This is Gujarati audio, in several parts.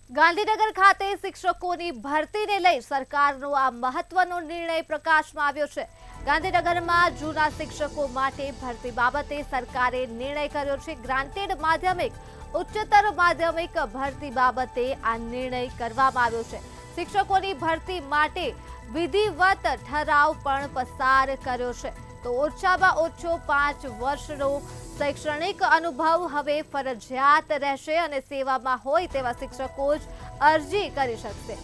ગાંધીનગર ખાતે શિક્ષકોની ભરતીને લઈ સરકારનો આ મહત્વનો નિર્ણય પ્રકાશમાં આવ્યો છે। ગાંધીનગરમાં જૂના શિક્ષકો માટે ભરતી બાબતે સરકારે નિર્ણય કર્યો છે। ગ્રાન્ટેડ માધ્યમિક ઉચ્ચતર માધ્યમિક ભરતી બાબતે આ નિર્ણય કરવામાં આવ્યો છે। શિક્ષકોની ભરતી માટે વિધિવત ઠરાવ પણ પસાર કર્યો છે। તો ઓછામાં ઓછો 5 વર્ષનો શૈક્ષણિક અનુભવ હવે ફરજિયાત રહેશે અને સેવામાં હોય તેવા શિક્ષકો જ અરજી કરી શકશે।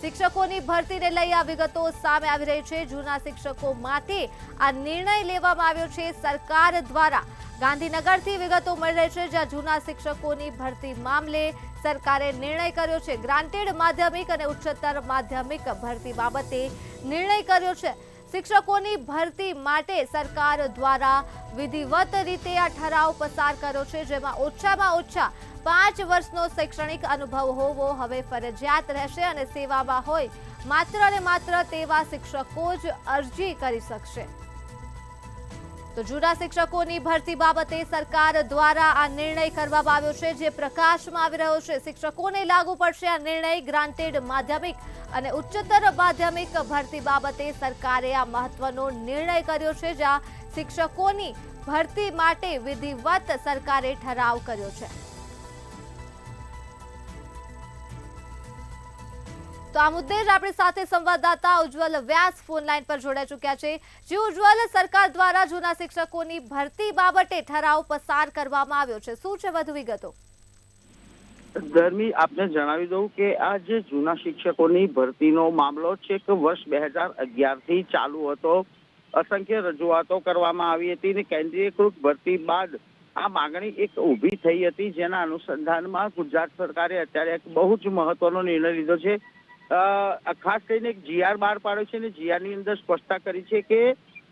શિક્ષકોની ભરતીને લઈ આ વિગતો સામે આવી રહી છે। જૂના શિક્ષકો માટે આ નિર્ણય લેવામાં આવ્યો છે સરકાર દ્વારા। ગાંધીનગરથી વિગતો મળી રહી છે, જ્યાં જૂના શિક્ષકોની ભરતી મામલે સરકારે નિર્ણય કર્યો છે। ગ્રાન્ટેડ માધ્યમિક અને ઉચ્ચતર માધ્યમિક ભરતી બાબતે નિર્ણય કર્યો છે। શિક્ષકોની ભરતી માટે સરકાર દ્વારા વિધિવત રીતે આ ઠરાવ પસાર કર્યો છે, જેમાં ઓછામાં ઓછા 5 વર્ષનો શૈક્ષણિક અનુભવ હોવો હવે ફરજિયાત રહેશે અને સેવામાં હોય માત્ર અને માત્ર તેવા શિક્ષકો જ અરજી કરી શકશે। તો જૂના શિક્ષકોની ભરતી બાબતે સરકાર દ્વારા આ નિર્ણય કરવામાં આવ્યો છે, જે પ્રકાશમાં આવી રહ્યો છે। શિક્ષકોને લાગુ પડશે આ નિર્ણય। ગ્રાન્ટેડ માધ્યમિક અને ઉચ્ચતર માધ્યમિક ભરતી બાબતે સરકારે આ મહત્વનો નિર્ણય કર્યો છે, જ્યાં શિક્ષકોની ભરતી માટે વિધિવત સરકારે ઠરાવ કર્યો છે। તો આ મુદ્દે જ આપણી સાથે સંવાદદાતા ઉજ્જવલ વ્યાસ ફોન લાઈન પર જોડાઈ ચૂક્યા છે। જે ઉજ્જવલ, સરકાર દ્વારા જૂના શિક્ષકોની ભરતી બાબતે ઠરાવ પસાર કરવામાં આવ્યો છે, શું છે વધુ વિગતો? ધર્મી, આપને જણાવી દઉં કે આ જે જૂના શિક્ષકોની ભરતીનો મામલો છે કે વર્ષ 2011 થી ચાલુ હતો। અસંખ્ય રજૂઆતો કરવામાં આવી હતી અને કેન્દ્રીયકૃત ભરતી બાદ આ માંગણી એક ઊભી થઈ હતી, જેના અનુસંધાનમાં ગુજરાત સરકારે અત્યારે એક બહુ જ મહત્વનો નિર્ણય લીધો છે। ખાસ કરીને એક જીઆર બહાર પાડ્યો છે અને જીઆરની અંદર સ્પષ્ટતા કરી છે કે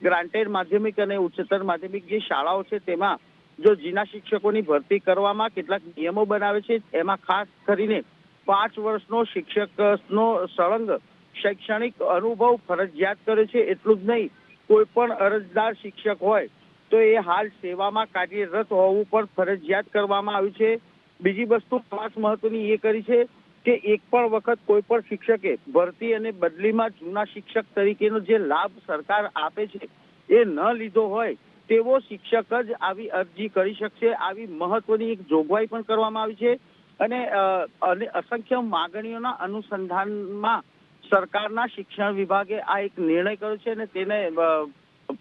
ગ્રાન્ટેડ માધ્યમિક અને ઉચ્ચતર માધ્યમિક જે શાળાઓ છે તેમાં જો જૂના શિક્ષકોની ભરતી કરવામાં કેટલાક નિયમો બનાવે છે। એમાં ખાસ કરીને 5 વર્ષનો શિક્ષકનો સળંગ શૈક્ષણિક અનુભવ ફરજિયાત કરે છે। એટલું જ નહીં, કોઈ પણ અરજદાર શિક્ષક હોય તો એ હાલ સેવામાં કાર્યરત હોવું પણ ફરજિયાત કરવામાં આવ્યું છે। બીજી વસ્તુ ખાસ મહત્વની એ કરી છે કે એક પણ વખત કોઈ પણ શિક્ષકે ભરતી અને બદલીમાં જૂના શિક્ષક તરીકેનો જે લાભ સરકાર આપે છે એ ન લીધો હોય તેવો શિક્ષક જ આવી અરજી કરી શકશે। આવી મહત્વની એક જોગવાઈ પણ કરવામાં આવી છે અને અસંખ્ય માંગણીઓના અનુસંધાનમાં સરકારના શિક્ષણ વિભાગે આ એક નિર્ણય કર્યો છે અને તેને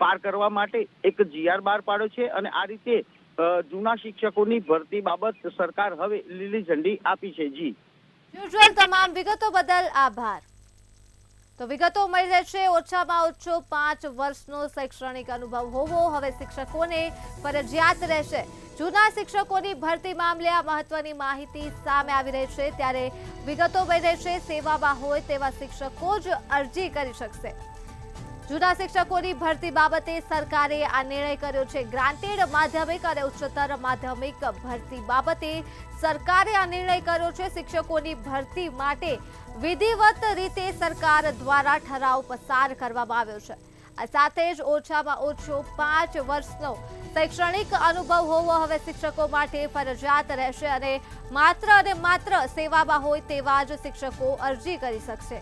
પાર કરવા માટે એક જીઆર બહાર પાડ્યો છે અને આ રીતે જૂના શિક્ષકોની ભરતી બાબત સરકાર હવે લીલી ઝંડી આપી છે। જી યુઝ્યુઅલ તમામ વિગતો બદલ આભાર। તો વિગતો મળી રહેશે, ઓછામાં ઓછો 5 વર્ષનો શૈક્ષણિક અનુભવ હોવો હવે શિક્ષકોને ફરજિયાત રહેશે। જૂના શિક્ષકોની ભરતી મામલે આ મહત્વની માહિતી સામે આવી રહી છે, ત્યારે વિગતો મળી રહેશે। સેવામાં હોય તેવા શિક્ષકો જ અરજી કરી શકશે। જૂના શિક્ષકોની ભરતી બાબતે સરકારે આ નિર્ણય કર્યો છે। ગ્રાન્ટેડ માધ્યમિક અને ઉચ્ચતર માધ્યમિક ભરતી બાબતે સરકારે આ નિર્ણય કર્યો છે। શિક્ષકોની ભરતી માટે વિધિવત રીતે સરકાર દ્વારા ઠરાવ પસાર કરવામાં આવ્યો છે। આ સાથે જ ઓછામાં ઓછો 5 વર્ષનો શૈક્ષણિક અનુભવ હોવો હવે શિક્ષકો માટે ફરજિયાત રહેશે અને માત્ર સેવામાં હોય તેવા જ શિક્ષકો અરજી કરી શકશે।